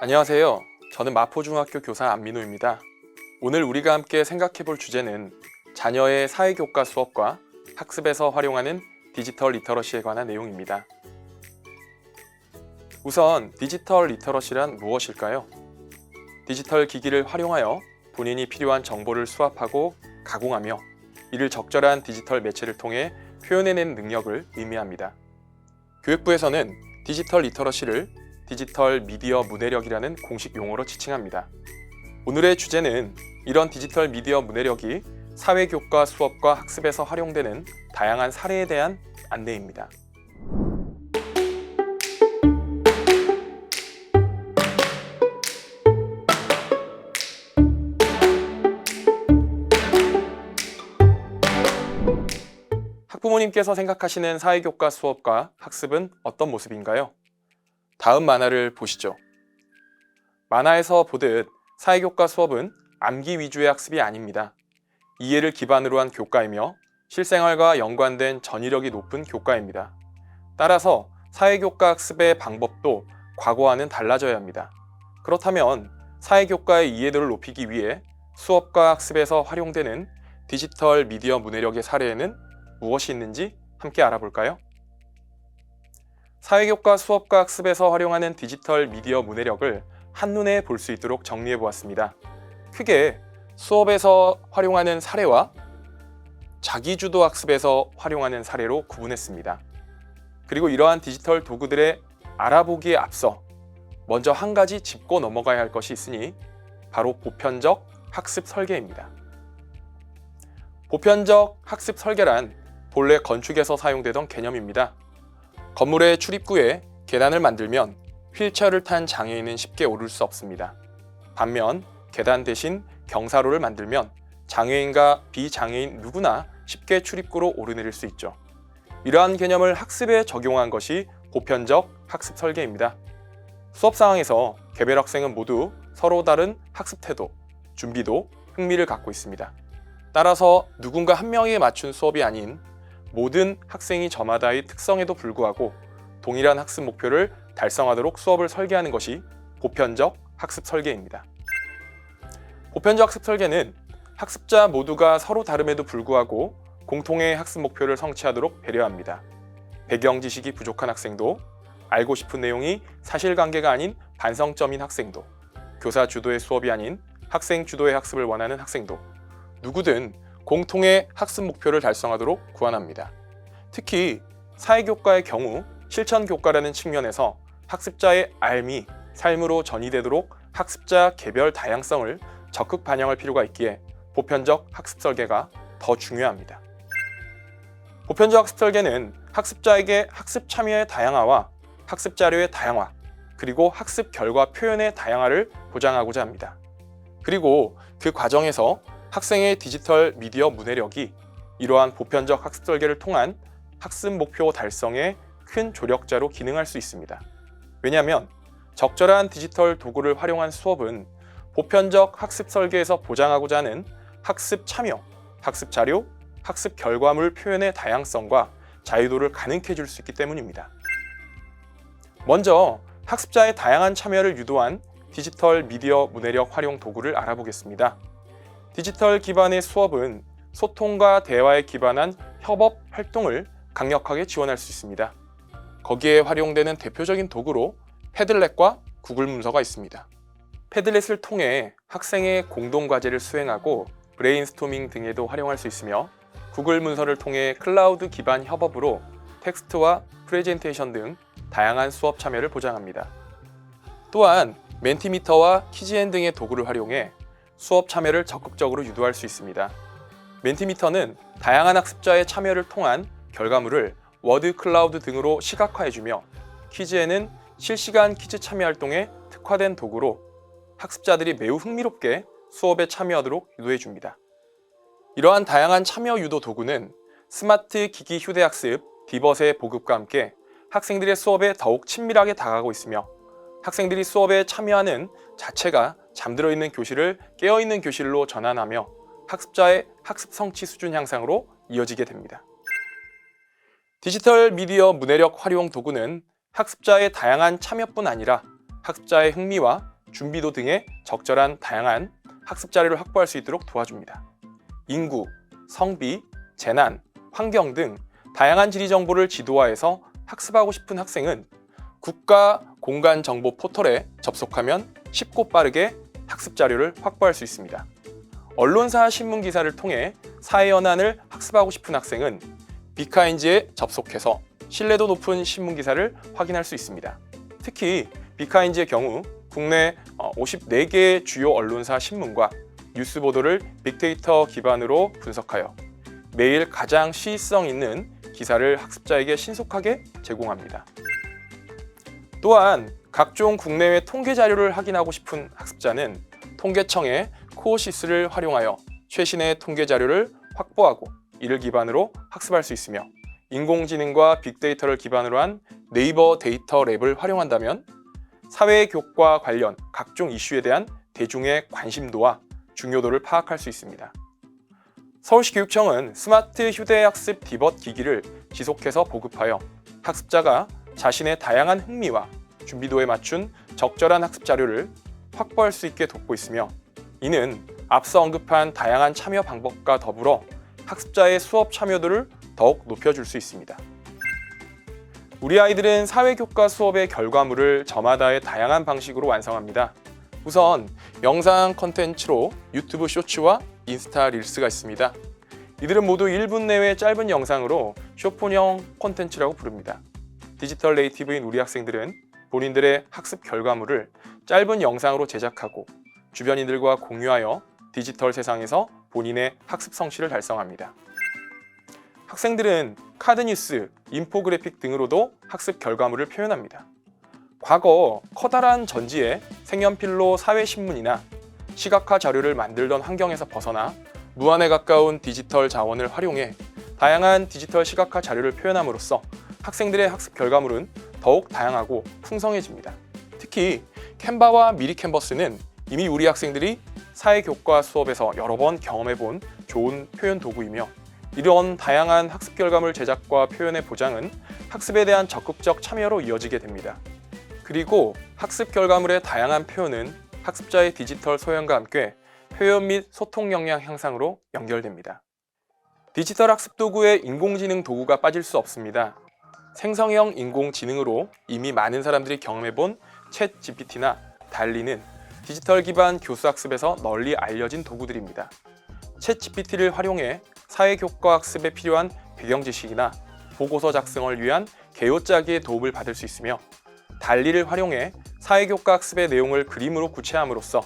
안녕하세요. 저는 마포중학교 교사 안민호입니다. 오늘 우리가 함께 생각해 볼 주제는 자녀의 사회교과 수업과 학습에서 활용하는 디지털 리터러시에 관한 내용입니다. 우선 디지털 리터러시란 무엇일까요? 디지털 기기를 활용하여 본인이 필요한 정보를 수합하고 가공하며 이를 적절한 디지털 매체를 통해 표현해내는 능력을 의미합니다. 교육부에서는 디지털 리터러시를 디지털 미디어 문해력이라는 공식 용어로 지칭합니다. 오늘의 주제는 이런 디지털 미디어 문해력이 사회교과 수업과 학습에서 활용되는 다양한 사례에 대한 안내입니다. 학부모님께서 생각하시는 사회교과 수업과 학습은 어떤 모습인가요? 다음 만화를 보시죠. 만화에서 보듯 사회교과 수업은 암기 위주의 학습이 아닙니다. 이해를 기반으로 한 교과이며 실생활과 연관된 전이력이 높은 교과입니다. 따라서 사회교과 학습의 방법도 과거와는 달라져야 합니다. 그렇다면 사회교과의 이해도를 높이기 위해 수업과 학습에서 활용되는 디지털 미디어 문해력의 사례에는 무엇이 있는지 함께 알아볼까요? 사회교과 수업과 학습에서 활용하는 디지털 미디어 문해력을 한눈에 볼 수 있도록 정리해 보았습니다. 크게 수업에서 활용하는 사례와 자기주도 학습에서 활용하는 사례로 구분했습니다. 그리고 이러한 디지털 도구들의 알아보기에 앞서 먼저 한 가지 짚고 넘어가야 할 것이 있으니 바로 보편적 학습 설계입니다. 보편적 학습 설계란 본래 건축에서 사용되던 개념입니다. 건물의 출입구에 계단을 만들면 휠체어를 탄 장애인은 쉽게 오를 수 없습니다. 반면 계단 대신 경사로를 만들면 장애인과 비장애인 누구나 쉽게 출입구로 오르내릴 수 있죠. 이러한 개념을 학습에 적용한 것이 보편적 학습 설계입니다. 수업 상황에서 개별 학생은 모두 서로 다른 학습 태도, 준비도, 흥미를 갖고 있습니다. 따라서 누군가 한 명에 맞춘 수업이 아닌 모든 학생이 저마다의 특성에도 불구하고 동일한 학습 목표를 달성하도록 수업을 설계하는 것이 보편적 학습 설계입니다. 보편적 학습 설계는 학습자 모두가 서로 다름에도 불구하고 공통의 학습 목표를 성취하도록 배려합니다. 배경 지식이 부족한 학생도, 알고 싶은 내용이 사실관계가 아닌 반성점인 학생도, 교사 주도의 수업이 아닌 학생 주도의 학습을 원하는 학생도, 누구든 공통의 학습 목표를 달성하도록 구안합니다. 특히 사회교과의 경우 실천교과라는 측면에서 학습자의 삶이 삶으로 전이되도록 학습자 개별 다양성을 적극 반영할 필요가 있기에 보편적 학습 설계가 더 중요합니다. 보편적 학습 설계는 학습자에게 학습 참여의 다양화와 학습 자료의 다양화, 그리고 학습 결과 표현의 다양화를 보장하고자 합니다. 그리고 그 과정에서 학생의 디지털 미디어 문해력이 이러한 보편적 학습 설계를 통한 학습 목표 달성에 큰 조력자로 기능할 수 있습니다. 왜냐하면 적절한 디지털 도구를 활용한 수업은 보편적 학습 설계에서 보장하고자 하는 학습 참여, 학습 자료, 학습 결과물 표현의 다양성과 자유도를 가능케 해줄 수 있기 때문입니다. 먼저 학습자의 다양한 참여를 유도한 디지털 미디어 문해력 활용 도구를 알아보겠습니다. 디지털 기반의 수업은 소통과 대화에 기반한 협업 활동을 강력하게 지원할 수 있습니다. 거기에 활용되는 대표적인 도구로 패들렛과 구글 문서가 있습니다. 패들렛을 통해 학생의 공동 과제를 수행하고 브레인스토밍 등에도 활용할 수 있으며 구글 문서를 통해 클라우드 기반 협업으로 텍스트와 프레젠테이션 등 다양한 수업 참여를 보장합니다. 또한 멘티미터와 키즈엔 등의 도구를 활용해 수업 참여를 적극적으로 유도할 수 있습니다. 멘티미터는 다양한 학습자의 참여를 통한 결과물을 워드 클라우드 등으로 시각화해주며 키즈엔은 실시간 퀴즈 참여 활동에 특화된 도구로 학습자들이 매우 흥미롭게 수업에 참여하도록 유도해줍니다. 이러한 다양한 참여 유도 도구는 스마트 기기 휴대학습 디벗의 보급과 함께 학생들의 수업에 더욱 친밀하게 다가가고 있으며 학생들이 수업에 참여하는 자체가 잠들어 있는 교실을 깨어 있는 교실로 전환하며 학습자의 학습 성취 수준 향상으로 이어지게 됩니다. 디지털 미디어 문해력 활용 도구는 학습자의 다양한 참여뿐 아니라 학습자의 흥미와 준비도 등의 적절한 다양한 학습 자료를 확보할 수 있도록 도와줍니다. 인구, 성비, 재난, 환경 등 다양한 지리 정보를 지도화해서 학습하고 싶은 학생은 국가 공간 정보 포털에 접속하면 쉽고 빠르게 학습 자료를 확보할 수 있습니다. 언론사 신문 기사를 통해 사회 현안을 학습하고 싶은 학생은 비카인지에 접속해서 신뢰도 높은 신문 기사를 확인할 수 있습니다. 특히 비카인지의 경우 국내 54개의 주요 언론사 신문과 뉴스 보도를 빅데이터 기반으로 분석하여 매일 가장 시의성 있는 기사를 학습자에게 신속하게 제공합니다. 또한 각종 국내외 통계 자료를 확인하고 싶은 학습자는 통계청의 코어시스를 활용하여 최신의 통계 자료를 확보하고 이를 기반으로 학습할 수 있으며 인공지능과 빅데이터를 기반으로 한 네이버 데이터 랩을 활용한다면 사회교과 관련 각종 이슈에 대한 대중의 관심도와 중요도를 파악할 수 있습니다. 서울시 교육청은 스마트 휴대학습 디벗 기기를 지속해서 보급하여 학습자가 자신의 다양한 흥미와 준비도에 맞춘 적절한 학습 자료를 확보할 수 있게 돕고 있으며 이는 앞서 언급한 다양한 참여 방법과 더불어 학습자의 수업 참여도를 더욱 높여줄 수 있습니다. 우리 아이들은 사회교과 수업의 결과물을 저마다의 다양한 방식으로 완성합니다. 우선 영상 콘텐츠로 유튜브 쇼츠와 인스타 릴스가 있습니다. 이들은 모두 1분 내외의 짧은 영상으로 쇼폰형 콘텐츠라고 부릅니다. 디지털 네이티브인 우리 학생들은 본인들의 학습 결과물을 짧은 영상으로 제작하고 주변인들과 공유하여 디지털 세상에서 본인의 학습 성취를 달성합니다. 학생들은 카드뉴스, 인포그래픽 등으로도 학습 결과물을 표현합니다. 과거 커다란 전지에 색연필로 사회신문이나 시각화 자료를 만들던 환경에서 벗어나 무한에 가까운 디지털 자원을 활용해 다양한 디지털 시각화 자료를 표현함으로써 학생들의 학습 결과물은 더욱 다양하고 풍성해집니다. 특히 캔바와 미리 캔버스는 이미 우리 학생들이 사회교과 수업에서 여러 번 경험해본 좋은 표현 도구이며 이런 다양한 학습 결과물 제작과 표현의 보장은 학습에 대한 적극적 참여로 이어지게 됩니다. 그리고 학습 결과물의 다양한 표현은 학습자의 디지털 소양과 함께 표현 및 소통 역량 향상으로 연결됩니다. 디지털 학습 도구에 인공지능 도구가 빠질 수 없습니다. 생성형 인공지능으로 이미 많은 사람들이 경험해본 챗 GPT나 달리는 디지털 기반 교수학습에서 널리 알려진 도구들입니다. 챗 GPT를 활용해 사회교과 학습에 필요한 배경 지식이나 보고서 작성을 위한 개요 짜기의 도움을 받을 수 있으며 달리를 활용해 사회교과 학습의 내용을 그림으로 구체함으로써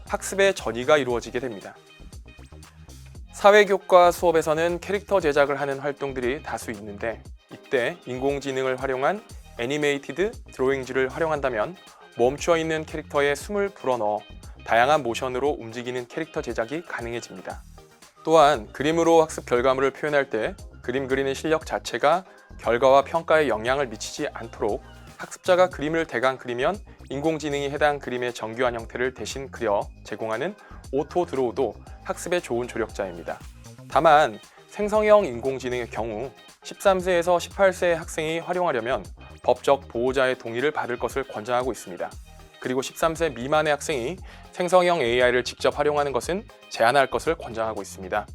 학습의 전이가 이루어지게 됩니다. 사회교과 수업에서는 캐릭터 제작을 하는 활동들이 다수 있는데 이때 인공지능을 활용한 애니메이티드 드로잉즈를 활용한다면 멈추어 있는 캐릭터에 숨을 불어넣어 다양한 모션으로 움직이는 캐릭터 제작이 가능해집니다. 또한 그림으로 학습 결과물을 표현할 때 그림 그리는 실력 자체가 결과와 평가에 영향을 미치지 않도록 학습자가 그림을 대강 그리면 인공지능이 해당 그림의 정교한 형태를 대신 그려 제공하는 오토 드로우도 학습에 좋은 조력자입니다. 다만 생성형 인공지능의 경우 13세에서 18세의 학생이 활용하려면 법적 보호자의 동의를 받을 것을 권장하고 있습니다. 그리고 13세 미만의 학생이 생성형 AI를 직접 활용하는 것은 제한할 것을 권장하고 있습니다.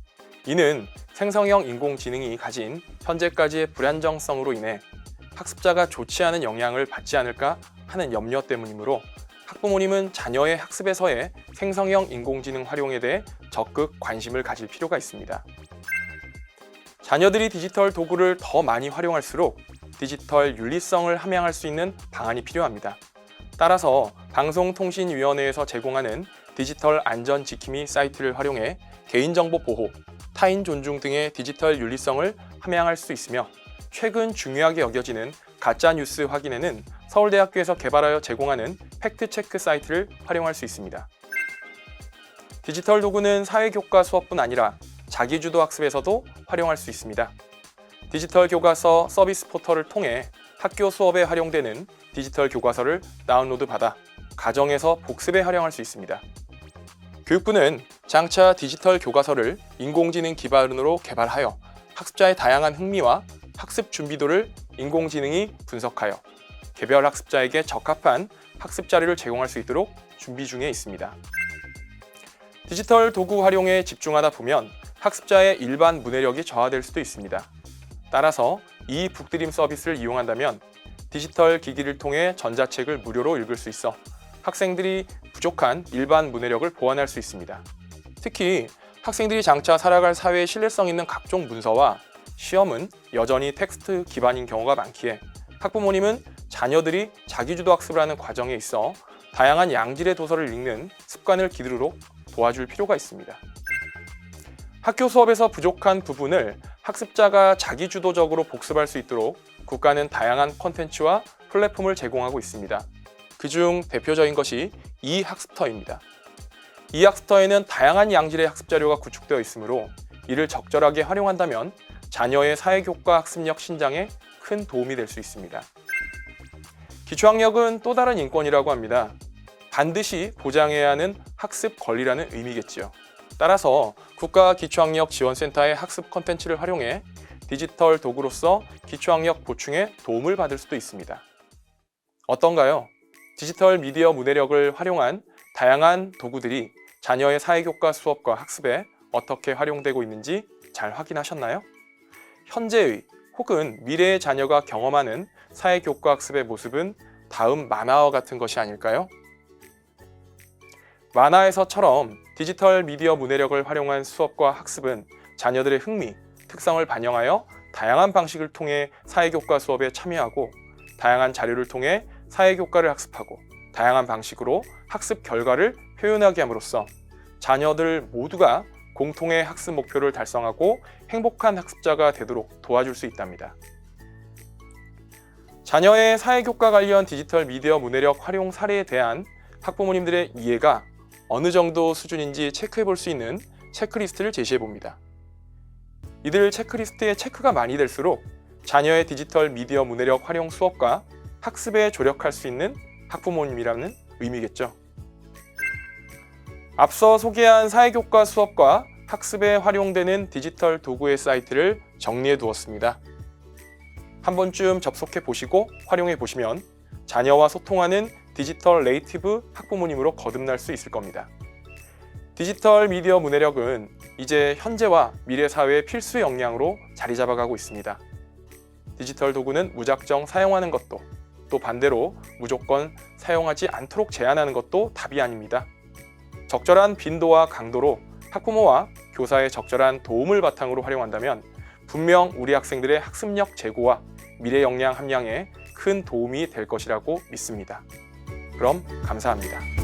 이는 생성형 인공지능이 가진 현재까지의 불안정성으로 인해 학습자가 좋지 않은 영향을 받지 않을까 하는 염려 때문이므로 학부모님은 자녀의 학습에서의 생성형 인공지능 활용에 대해 적극 관심을 가질 필요가 있습니다. 자녀들이 디지털 도구를 더 많이 활용할수록 디지털 윤리성을 함양할 수 있는 방안이 필요합니다. 따라서 방송통신위원회에서 제공하는 디지털 안전 지킴이 사이트를 활용해 개인정보 보호, 타인 존중 등의 디지털 윤리성을 함양할 수 있으며 최근 중요하게 여겨지는 가짜뉴스 확인에는 서울대학교에서 개발하여 제공하는 팩트체크 사이트를 활용할 수 있습니다. 디지털 도구는 사회교과 수업뿐 아니라 자기주도 학습에서도 활용할 수 있습니다. 디지털 교과서 서비스 포털을 통해 학교 수업에 활용되는 디지털 교과서를 다운로드 받아 가정에서 복습에 활용할 수 있습니다. 교육부는 장차 디지털 교과서를 인공지능 기반으로 개발하여 학습자의 다양한 흥미와 학습 준비도를 인공지능이 분석하여 개별 학습자에게 적합한 학습 자료를 제공할 수 있도록 준비 중에 있습니다. 디지털 도구 활용에 집중하다 보면 학습자의 일반 문해력이 저하될 수도 있습니다. 따라서 이 북드림 서비스를 이용한다면 디지털 기기를 통해 전자책을 무료로 읽을 수 있어 학생들이 부족한 일반 문해력을 보완할 수 있습니다. 특히 학생들이 장차 살아갈 사회에 신뢰성 있는 각종 문서와 시험은 여전히 텍스트 기반인 경우가 많기에 학부모님은 자녀들이 자기주도 학습을 하는 과정에 있어 다양한 양질의 도서를 읽는 습관을 기르도록 도와줄 필요가 있습니다. 학교 수업에서 부족한 부분을 학습자가 자기주도적으로 복습할 수 있도록 국가는 다양한 콘텐츠와 플랫폼을 제공하고 있습니다. 그중 대표적인 것이 이학습터입니다. 이학습터에는 다양한 양질의 학습 자료가 구축되어 있으므로 이를 적절하게 활용한다면 자녀의 사회교과 학습력 신장에 큰 도움이 될 수 있습니다. 기초학력은 또 다른 인권이라고 합니다. 반드시 보장해야 하는 학습 권리라는 의미겠지요. 따라서 국가기초학력지원센터의 학습 콘텐츠를 활용해 디지털 도구로서 기초학력 보충에 도움을 받을 수도 있습니다. 어떤가요? 디지털 미디어 문해력을 활용한 다양한 도구들이 자녀의 사회교과 수업과 학습에 어떻게 활용되고 있는지 잘 확인하셨나요? 현재의 혹은 미래의 자녀가 경험하는 사회교과 학습의 모습은 다음 만화와 같은 것이 아닐까요? 만화에서처럼 디지털 미디어 문해력을 활용한 수업과 학습은 자녀들의 흥미, 특성을 반영하여 다양한 방식을 통해 사회교과 수업에 참여하고 다양한 자료를 통해 사회교과를 학습하고 다양한 방식으로 학습 결과를 표현하게 함으로써 자녀들 모두가 공통의 학습 목표를 달성하고 행복한 학습자가 되도록 도와줄 수 있답니다. 자녀의 사회교과 관련 디지털 미디어 문해력 활용 사례에 대한 학부모님들의 이해가 어느 정도 수준인지 체크해 볼 수 있는 체크리스트를 제시해 봅니다. 이들 체크리스트에 체크가 많이 될수록 자녀의 디지털 미디어 문해력 활용 수업과 학습에 조력할 수 있는 학부모님이라는 의미겠죠. 앞서 소개한 사회교과 수업과 학습에 활용되는 디지털 도구의 사이트를 정리해 두었습니다. 한 번쯤 접속해 보시고 활용해 보시면 자녀와 소통하는 디지털 네이티브 학부모님으로 거듭날 수 있을 겁니다. 디지털 미디어 문해력은 이제 현재와 미래 사회의 필수 역량으로 자리 잡아가고 있습니다. 디지털 도구는 무작정 사용하는 것도, 또 반대로 무조건 사용하지 않도록 제한하는 것도 답이 아닙니다. 적절한 빈도와 강도로 학부모와 교사의 적절한 도움을 바탕으로 활용한다면 분명 우리 학생들의 학습력 제고와 미래 역량 함양에 큰 도움이 될 것이라고 믿습니다. 그럼 감사합니다.